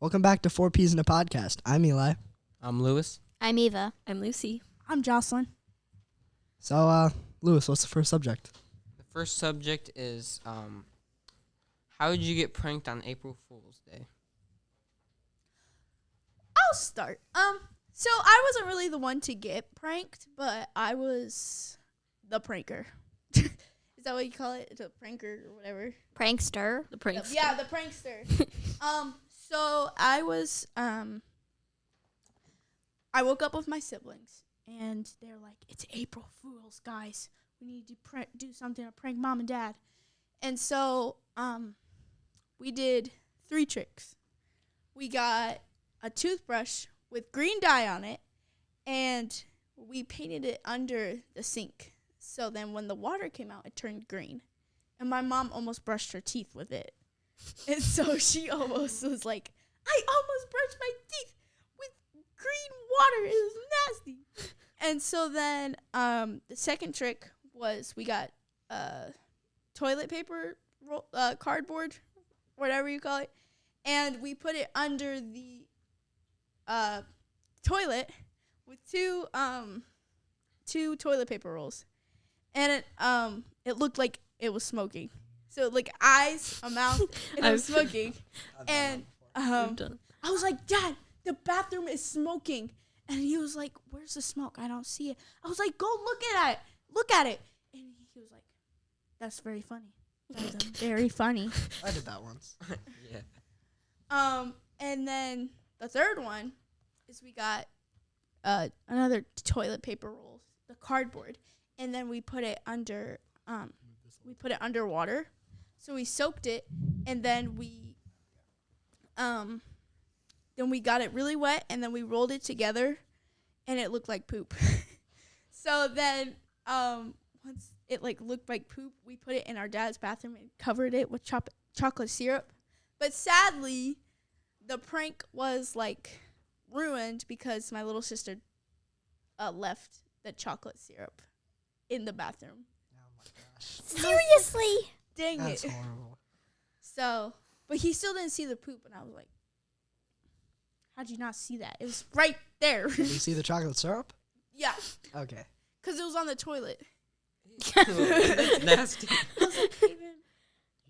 Welcome back to 4Ps in a Podcast. I'm Eli. I'm Lewis. I'm Eva. I'm Lucy. I'm Jocelyn. So, Lewis, what's the first subject? The first subject is how did you get pranked on April Fool's Day? I'll start. So I wasn't really the one to get pranked, but I was the pranker. Is that what you call it? The pranker or whatever? Prankster. The prankster. Yeah, the prankster. So I was I woke up with my siblings and they're like, "It's April Fool's, guys. We need to do something to prank mom and dad." And so we did 3 tricks. We got a toothbrush with green dye on it, and we painted it under the sink. So then when the water came out, it turned green. And my mom almost brushed her teeth with it. And so she almost was like, "I almost brushed my teeth with green water. It was nasty." And so then the second trick was we got toilet paper, cardboard, whatever you call it, and we put it under the toilet with two toilet paper rolls, and it looked like it was smoking. So like eyes, a mouth, and it was smoking. And I was like, "Dad, the bathroom is smoking." And he was like, "Where's the smoke? I don't see it." I was like, "Go look at it. Look at it." And he was like, "That's very funny. That is very funny." I did that once. Yeah. And then the third one is we got another toilet paper roll, the cardboard, and then we put it under water. So we soaked it, and then we got it really wet, and then we rolled it together, and it looked like poop. So then once it looked like poop, we put it in our dad's bathroom and covered it with chocolate syrup. But sadly, the prank was ruined because my little sister left the chocolate syrup in the bathroom. Oh my gosh. Seriously? Dang That's it. horrible. So, but he still didn't see the poop, and I was like, "How'd you not see that? It was right there." Did you see the chocolate syrup? Yeah, Okay. because it was on the toilet. That's nasty. I was like, "Hey, man."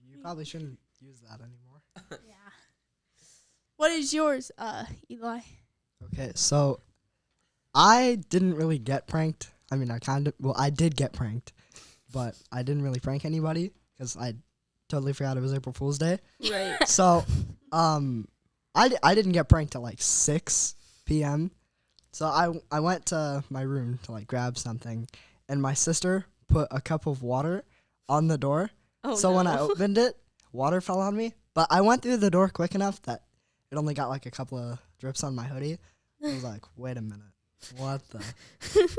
You probably shouldn't use that anymore. Yeah. What is yours, Eli? Okay, so I didn't really get pranked. I mean, I did get pranked, but I didn't really prank anybody because I totally forgot it was April Fool's Day. Right. So, I didn't get pranked till 6 p.m. So I went to my room to grab something, and my sister put a cup of water on the door. Oh, So no. when I opened it, water fell on me. But I went through the door quick enough that it only got a couple of drips on my hoodie. I was like, wait a minute. What the?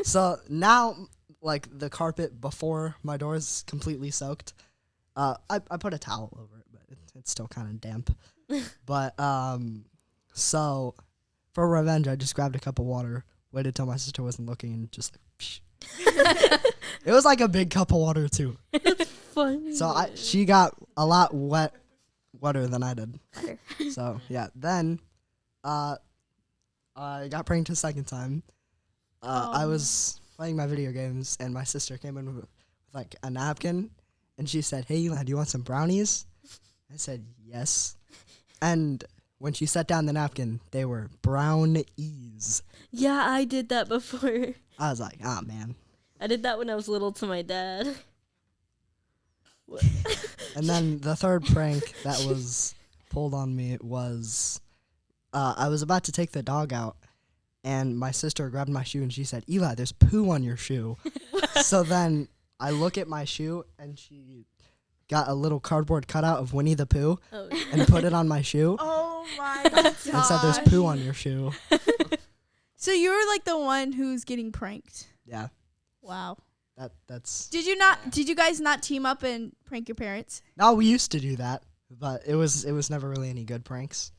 So now, the carpet before my door is completely soaked. I put a towel over it, but it's still kind of damp. But, so for revenge, I just grabbed a cup of water, waited till my sister wasn't looking, and just psh. It was a big cup of water, too. Funny. So she got a lot wetter than I did. So yeah, then I got pranked a second time. I was playing my video games, and my sister came in with a napkin, and she said, "Hey, Eli, do you want some brownies?" I said yes, and when she set down the napkin, they were brownies. Yeah, I did that before. I was like, "Ah, man." I did that when I was little to my dad. And then the third prank that was pulled on me was I was about to take the dog out, and my sister grabbed my shoe and she said, "Eli, there's poo on your shoe." So then I look at my shoe, and she got a little cardboard cutout of Winnie the Pooh Oh. and put it on my shoe Oh my god! and said, "There's poo on your shoe." So you were the one who's getting pranked. Yeah, Wow. that's. Did you guys not team up and prank your parents? No, we used to do that, but it was never really any good pranks.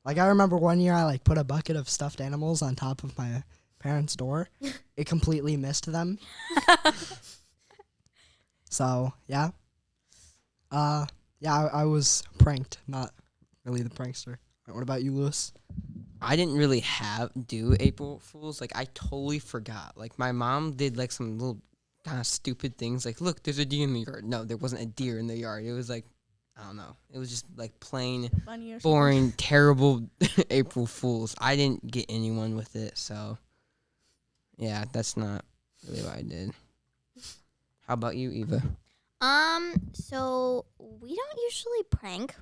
I remember one year I put a bucket of stuffed animals on top of my parents' door. It completely missed them. So yeah. I was pranked, not really the prankster. What about you, Lewis? I didn't really do April Fools. Like, I totally forgot. Like, my mom did, like, some little kind of stupid things. Like, look, there's a deer in the yard. No, there wasn't a deer in the yard. It was, like, I don't know. It was just, like, plain, Bunny or something. boring, terrible April Fools. I didn't get anyone with it, so, yeah, that's not really what I did. How about you, Eva? So we don't usually prank,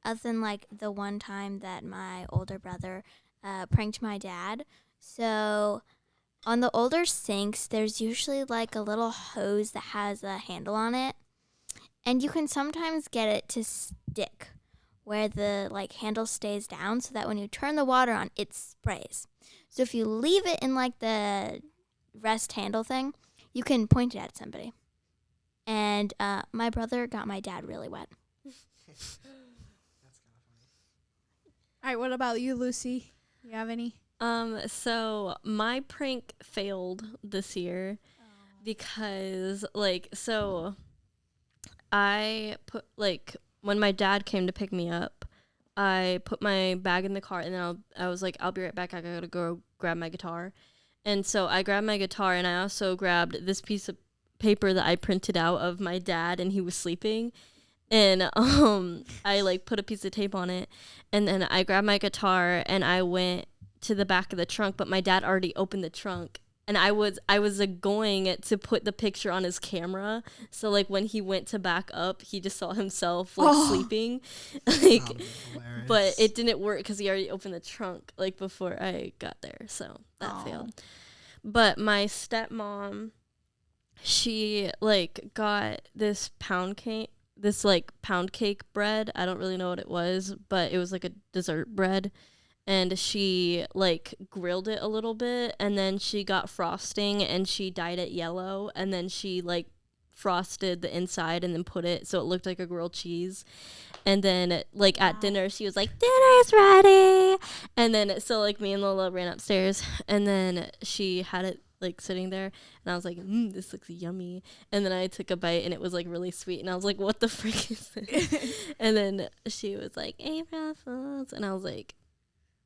other than like the one time that my older brother pranked my dad. So on the older sinks, there's usually like a little hose that has a handle on it, and you can sometimes get it to stick where the like handle stays down, so that when you turn the water on, it sprays. So if you leave it in like the rest handle thing, you can point it at somebody. And my brother got my dad really wet. All right, what about you, Lucy? You have any? So my prank failed this year because, like, so I put, like, when my dad came to pick me up, I put my bag in the car, and then I was like, I'll be right back. I gotta go grab my guitar. And so I grabbed my guitar, and I also grabbed this piece of paper that I printed out of my dad, and he was sleeping. And I, like, put a piece of tape on it, and then I grabbed my guitar, and I went to the back of the trunk, but my dad already opened the trunk, and I was going to put the picture on his camera, so, like, when he went to back up, he just saw himself, like, sleeping, like, but it didn't work because he already opened the trunk, like, before I got there, so that failed. But my stepmom, she, like, got this pound cake bread. I don't really know what it was, but it was like a dessert bread. And she, like, grilled it a little bit, and then she got frosting, and she dyed it yellow, and then she, like, frosted the inside and then put it so it looked like a grilled cheese. And then, like, at dinner, she was like, dinner's ready! And then, so, like, me and Lola ran upstairs, and then she had it, like, sitting there, and I was like, this looks yummy. And then I took a bite, and it was, like, really sweet, and I was like, what the frick is this? And then she was like, April Fools, and I was like,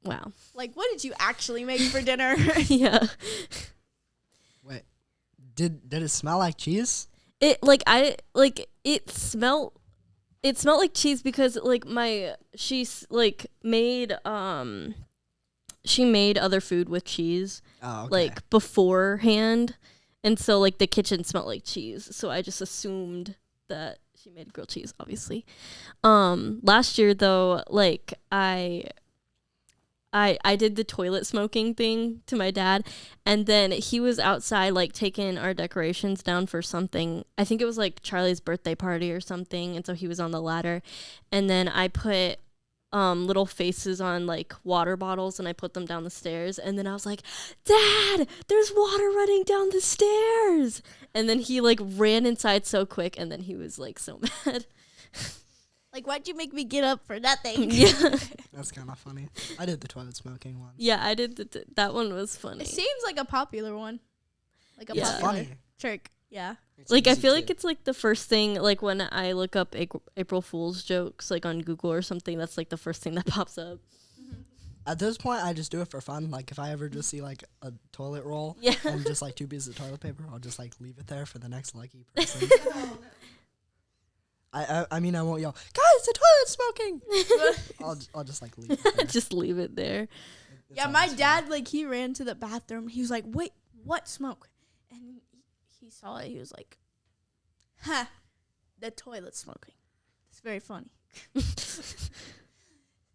wow. Like, what did you actually make for dinner? Yeah. Wait, did it smell like cheese? It, like, it smelled like cheese because, like, she made other food with cheese, like, beforehand, and so, like, the kitchen smelled like cheese, so I just assumed that she made grilled cheese, obviously. Last year, though, like, I did the toilet smoking thing to my dad, and then he was outside, like, taking our decorations down for something. I think it was, like, Charlie's birthday party or something, and so he was on the ladder, and then I put little faces on, like, water bottles, and I put them down the stairs, and then I was like, Dad, there's water running down the stairs, and then he, like, ran inside so quick, and then he was, like, so mad. Like, why'd you make me get up for nothing? Yeah. That's kind of funny. I did the toilet smoking one. Yeah, I did that one was funny. It seems like a popular one. Like a Yeah. It's popular funny. trick. Yeah. It's Like, I easy feel to- like it's, like, the first thing, like, when I look up April Fool's jokes, like, on Google or something, that's, like, the first thing that pops up. At this point, I just do it for fun. Like, if I ever just see, like, a toilet roll Yeah. and just, like, 2 pieces of toilet paper, I'll just, like, leave it there for the next lucky person. I mean, I won't yell, guys, the toilet's smoking! I'll just, like, leave it there. Just leave it there. It's Yeah, my always fun. dad, like, he ran to the bathroom. He was like, wait, what smoke? And he saw it. He was like, the toilet's smoking. It's very funny.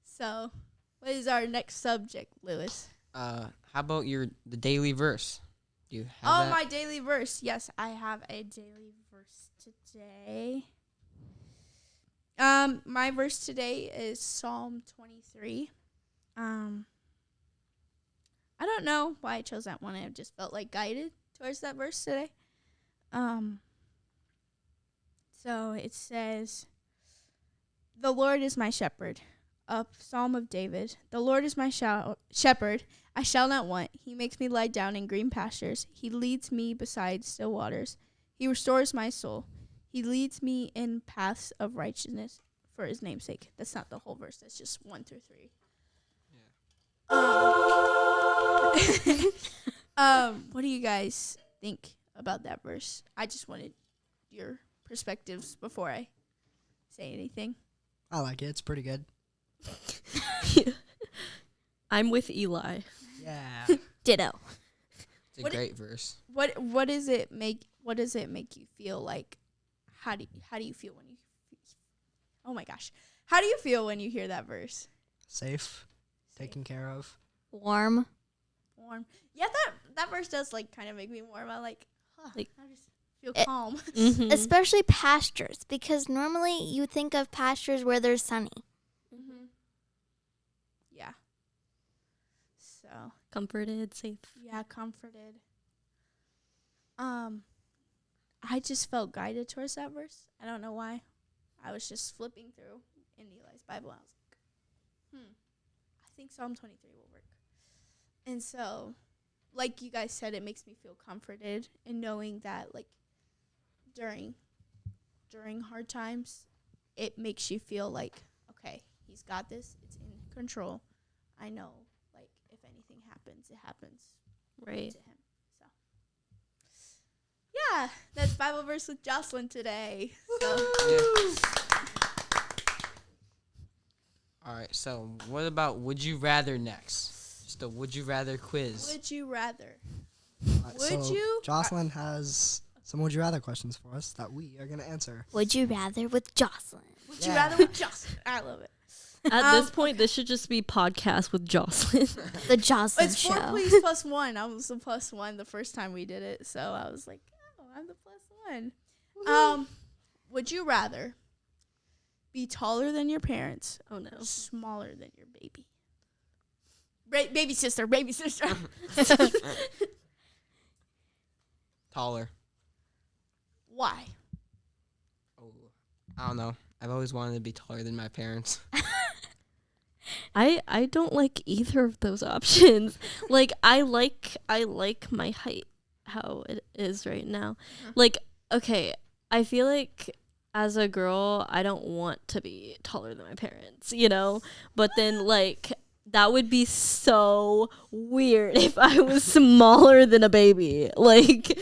So, what is our next subject, Lewis? How about the daily verse? Do you have Oh, that? my daily verse. Yes, I have a daily verse today. My verse today is Psalm 23. I don't know why I chose that one. I just felt like guided towards that verse today. So it says, "The Lord is my shepherd." A psalm of David. "The Lord is my shepherd. I shall not want. He makes me lie down in green pastures. He leads me beside still waters. He restores my soul. He leads me in paths of righteousness for his namesake. That's not the whole verse. That's just 1 through 3. What do you guys think about that verse? I just wanted your perspectives before I say anything. I like it. It's pretty good. I'm with Eli. Yeah. Ditto. It's a What great verse. What does it make you feel like? How do you feel when you? Oh my gosh, how do you feel when you hear that verse? Safe. Taken care of. Warm. Warm. Yeah, that verse does like kind of make me warm. I like Like- I just feel It- calm. Mhm. Especially pastures, because normally you think of pastures where there's sunny. Mm-hmm. Yeah. So Comforted, safe. yeah, comforted. I just felt guided towards that verse. I don't know why. I was just flipping through in Eli's Bible. I was like, I think Psalm 23 will work. And so, like you guys said, it makes me feel comforted in knowing that, like, during hard times, it makes you feel like, okay, he's got this. It's in control. I know, like, if anything happens, it happens Right. to him. So, yeah, that's Bible verse with Jocelyn today. So, All right. So what about would you rather next? Just a would you rather quiz. would you rather? So you- Jocelyn has some would you rather questions for us that we are going to answer. Would you rather with Jocelyn? Would you Yeah. rather with Jocelyn? I love it. At this point, this should just be podcast with Jocelyn. The Jocelyn It's 4 show. please plus 1. I was the plus 1 the first time we did it, so I was like, oh, I'm the plus 1. Would you rather be taller than your parents Oh no. or smaller than your baby? Baby sister, baby sister. Taller. Why? Oh, I don't know. I've always wanted to be taller than my parents. I don't like either of those options. Like I like my height how it is right now. Like okay, I feel like as a girl I don't want to be taller than my parents, you know? But then like that would be so weird if I was smaller than a baby. Like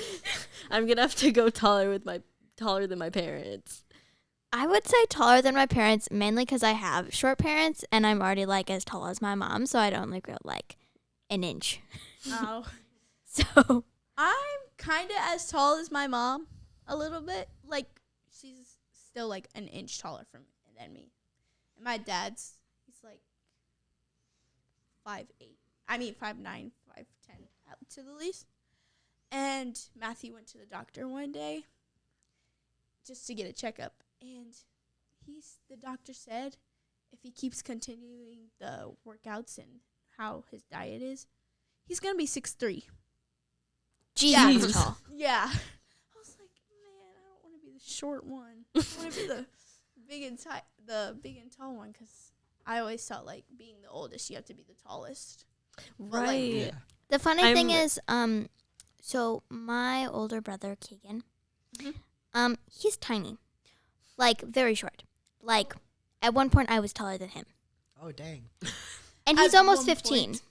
I'm going to have to go taller than my parents. I would say taller than my parents, mainly because I have short parents and I'm already like as tall as my mom, so I'd only grow like an inch. Oh. So I'm kind of as tall as my mom, a little bit. Like, she's still like an inch taller than me. And my dad's, he's like 5'8". I mean 5'9", 5'10", out to the least. And Matthew went to the doctor one day just to get a checkup. And the doctor said if he keeps continuing the workouts and how his diet is, he's going to be 6'3". Jesus, Yeah. he's tall. Yeah. I was like, man, I don't want to be the short one. I want to be the big and tall one, because I always thought like being the oldest, you have to be the tallest. But, like, Right. Yeah. The funny thing I'm- is, so my older brother Keegan, Mhm. he's tiny, like very short. Like at one point, I was taller than him, Oh, dang. and he's At almost one 15. point.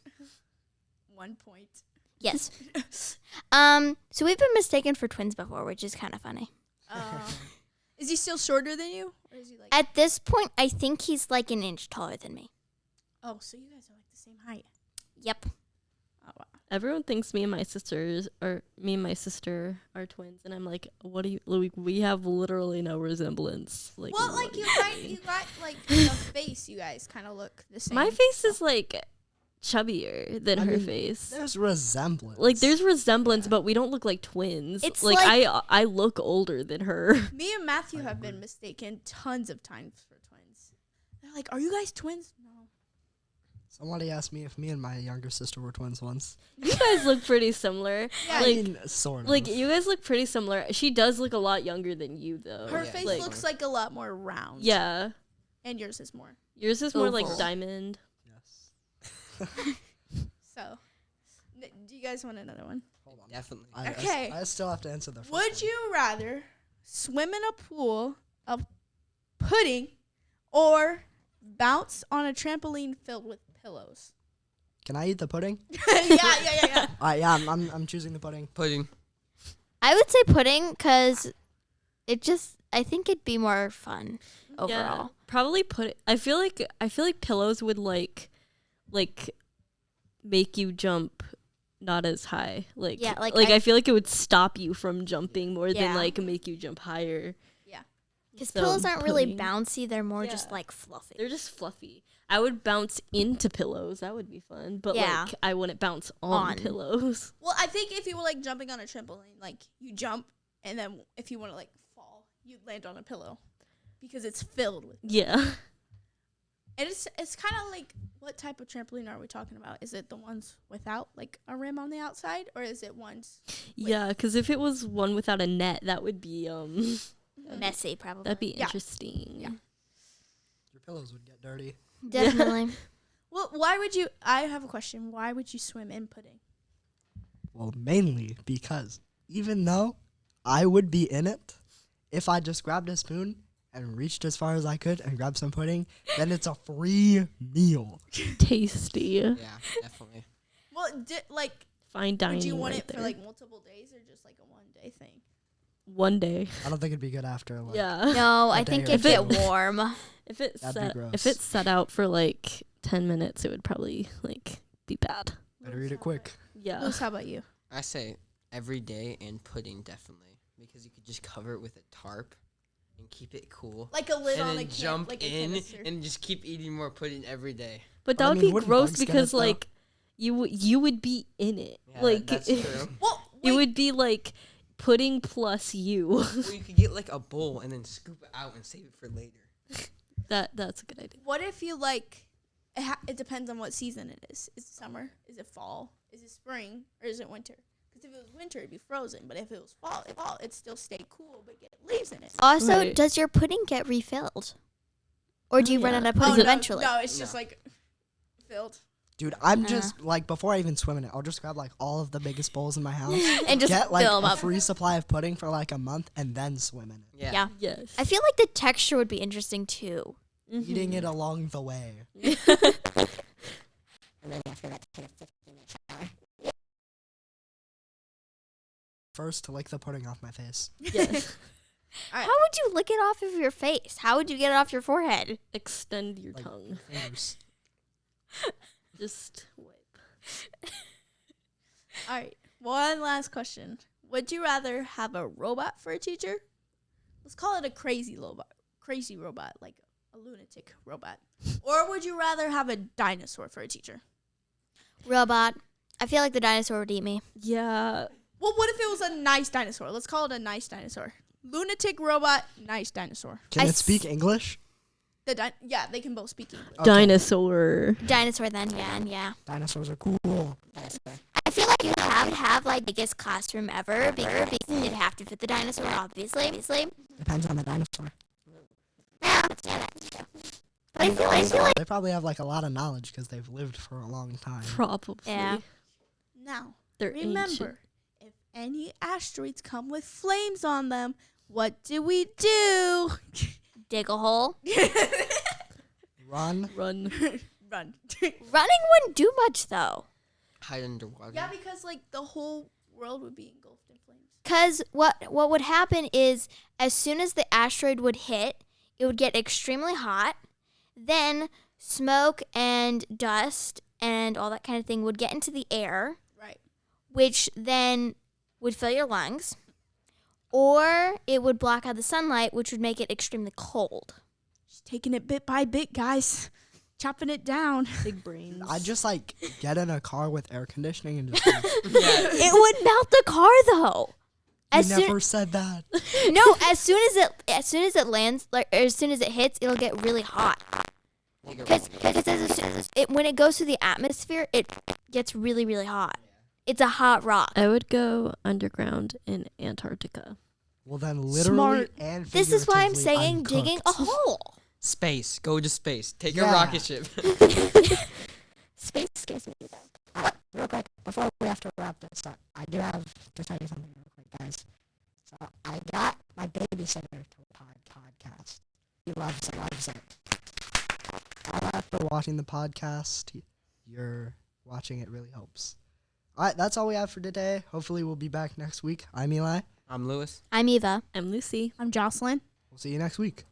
1 point. Yes. So we've been mistaken for twins before, which is kind of funny. Is he still shorter than you? Or is he like, At this point, I think he's like an inch taller than me. oh, so you guys are like the same height. Yep. Oh, wow. Everyone thinks me and my sister are twins, and I'm like, what do you? Like, we have literally no resemblance. Like, Well, like what you do you got mean? like the face, you guys kind of look the same. My face is like chubbier than I her mean, face. There's resemblance. Like there's resemblance, Yeah. but we don't look like twins. It's like, like- I look older than her. Me and Matthew I have been agree. mistaken tons of times for twins. They're like, "Are you guys twins?" No. Somebody asked me if me and my younger sister were twins once. You guys look pretty similar. Yeah, I Like- mean, sort of. Like you guys look pretty similar. She does look a lot younger than you though. Her yeah, face like, looks like a lot more round. yeah. And yours is more. Yours is more like Oval. diamond. Yes. So, do you guys want another one? Hold on. Definitely. Okay. I still have to answer the first Would one. you rather swim in a pool of pudding or bounce on a trampoline filled with pillows? Can I eat the pudding? yeah. All right, yeah, I'm choosing the pudding. Pudding. I would say pudding because I think it'd be more fun Yeah, overall. probably put. I feel like pillows would like make you jump not as high. Like Yeah, like I feel like it would stop you from jumping more Yeah. than like make you jump higher. Because So, pillows aren't really pudding. bouncy; they're more just Yeah. like fluffy. They're just fluffy. I would bounce into pillows. That would be fun. But Yeah. like I wouldn't bounce on On. pillows. Well, I think if you were like jumping on a trampoline, like you jump, and then if you want to like fall, you land on a pillow because it's filled with. Yeah. And it's kind of like, what type of trampoline are we talking about? Is it the ones without like a rim on the outside, or is it ones? Yeah, because if it was one without a net, that would be Messy, probably. that'd be Yeah. interesting. Yeah. Your pillows would get dirty. Definitely. Well, why would you? I have a question. Why would you swim in pudding? Well, mainly because even though I would be in it, if I just grabbed a spoon and reached as far as I could and grabbed some pudding, then it's a free meal. Tasty. Yeah, definitely. Well, like, Fine dining. would you want right it for there. like multiple days or just like a 1 day thing? one day? I don't think it'd be good after. Like, Yeah. No, A I day think or it'd get two. warm. If it That'd be set gross. if it set out for like 10 minutes, it would probably like be bad. Better eat it quick. Yeah. Luce, how about you? I say every day and pudding definitely because you could just cover it with a tarp and keep it cool. Like a lid And on a then can, jump like a in canister. and just keep eating more pudding every day. But Well, that I would mean, be wouldn't gross bugs get because it, though? like you would be in it. Yeah, like that's true. Well, it wait, would be like pudding plus you. Or you could get like a bowl and then scoop it out and save it for later. That's a good idea. what if you like? It depends on what season it is. Is it summer? Is it fall? Is it spring? Or is it winter? Because if it was winter, it'd be frozen. But if it was fall, it'd still stay cool but get leaves in it. Also, Right. does your pudding get refilled? Or do you run Yeah. out of Oh, pudding no, eventually? No, it's just No. like filled. Dude, I'm just like before I even swim in it, I'll just grab like all of the biggest bowls in my house, And just get like fill 'em a up. free supply of pudding for like a month, and then swim in it. Yeah. Yeah. Yes. I feel like the texture would be interesting too. Eating it along the way. First to lick the pudding off my face. Yes. Alright. How would you lick it off of your face? How would you get it off your forehead? Extend your Like, tongue. fingers. Just wipe. All right. One last question. Would you rather have a robot for a teacher? Let's call it a crazy robot, like a lunatic robot. Or would you rather have a dinosaur for a teacher? Robot. I feel like the dinosaur would eat me. Yeah. Well, what if it was a nice dinosaur? Let's call it a nice dinosaur. Lunatic robot, nice dinosaur. Can I it speak English? Yeah, they can both speak English. Okay. Dinosaur. Dinosaur then, yeah. Dinosaurs are cool. I feel like you would have like the biggest classroom ever because it'd have to fit the dinosaur, obviously. Depends on the dinosaur. Yeah, but I feel like They probably have like a lot of knowledge because they've lived for a long time. Probably. Yeah. Now, They're remember, ancient. if any asteroids come with flames on them, what do we do? dig a hole. Run. Run. Run. Running wouldn't do much though. Hide underwater. Yeah, because like the whole world would be engulfed in flames. Cause what would happen is as soon as the asteroid would hit, it would get extremely hot. Then smoke and dust and all that kind of thing would get into the air, Right. which then would fill your lungs. Or it would block out the sunlight, which would make it extremely cold. Just taking it bit by bit, guys. Chopping it down. Big brains. I just like get in a car with air conditioning and just. Like, It would melt the car though. you As soon never said that. no, as soon as it lands, like or as soon as it hits, it'll get really hot. Take a Because rocket. when it goes through the atmosphere, it gets really, really hot. It's a hot rock. I would go underground in Antarctica. Well, then literally Smart. and This is why I'm figuratively, saying digging a cooked. hole. Space. Go to space. Take a Yeah. rocket ship. Space scares me though. Real quick, before we have to wrap this up, I do have to tell you something real quick, guys. So I got my babysitter to a podcast. He loves it. for watching the podcast. Your watching it really helps. All right, that's all we have for today. Hopefully, we'll be back next week. I'm Eli. I'm Lewis. I'm Eva. I'm Lucy. I'm Jocelyn. We'll see you next week.